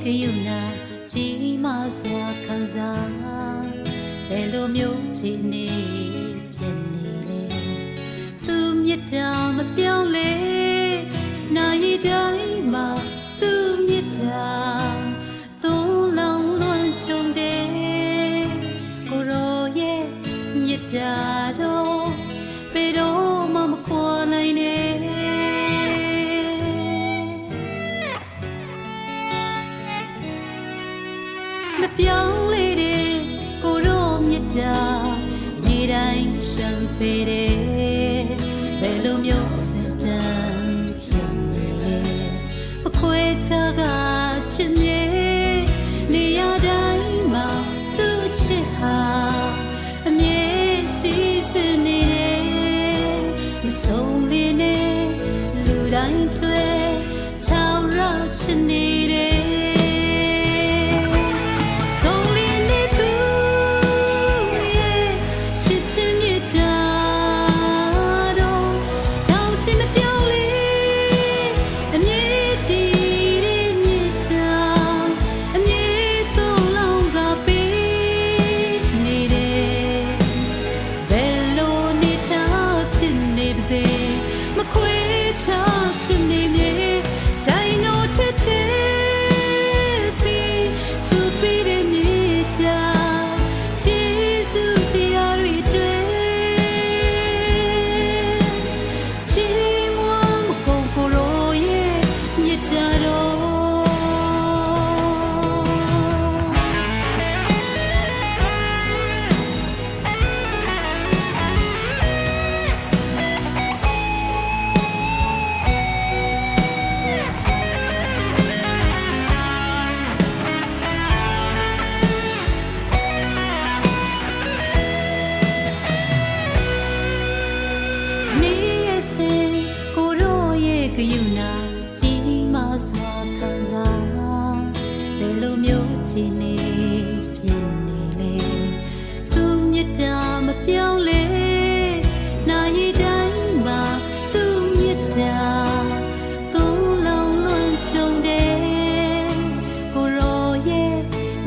ကယူနာကြီးမစွာခံစားဘယ်လိုမျိုးချီနေဖြစ်နေလေသူမြတ်တာမပြောင်းလဲနာရီတိုင်းမှာသူမြတ်တာသုံးလောင်းလွန်ချုံတယ်ကိုရောရဲ့မြတ်တာတော့ဘယ်တော့မှမခွာနိုင်နဲ့မပြောင်းလဲတဲ့ကိုရောမြတ်တာဒီတိုင်းရှံပေးတယ်ဘယ်လိုမျိုးစတဲ့ဖြစ်နေလဲမခွဲခြားကချစ်မြေနေရာတိုင်းမှာသူချစ်ဟာအမြဲစီးစနေတယ်မဆုံးလေးနဲ့လူတိုင်းတွေ့ထောင်ရချစ်နေတယ်မခွေချချင်နေမြေတိုင်းတို့ထက်တဲ့ပြီးသူပြီးတဲ့မြေတာဂျေစုတရားတွေတွေ့ချီးမွမ်းမကုန်ကိုရောရဲ့မြတ်တာတော့ကယူနာကြီးမစွာခံစားဘယ်လိုမျိုးချီနေဖြစ်နေလဲသူမြတ်တာမပြောင်းလဲနာရီတိုင်းမှာသူမြတ်တာသုံးလောင်းလွန်ချုံတယ်ကိုရောရဲ့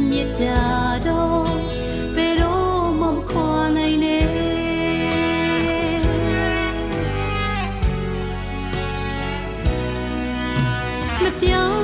မြတ်တာတော့ဘယ်တော့မှမခွာနိုင်နဲ့မပြော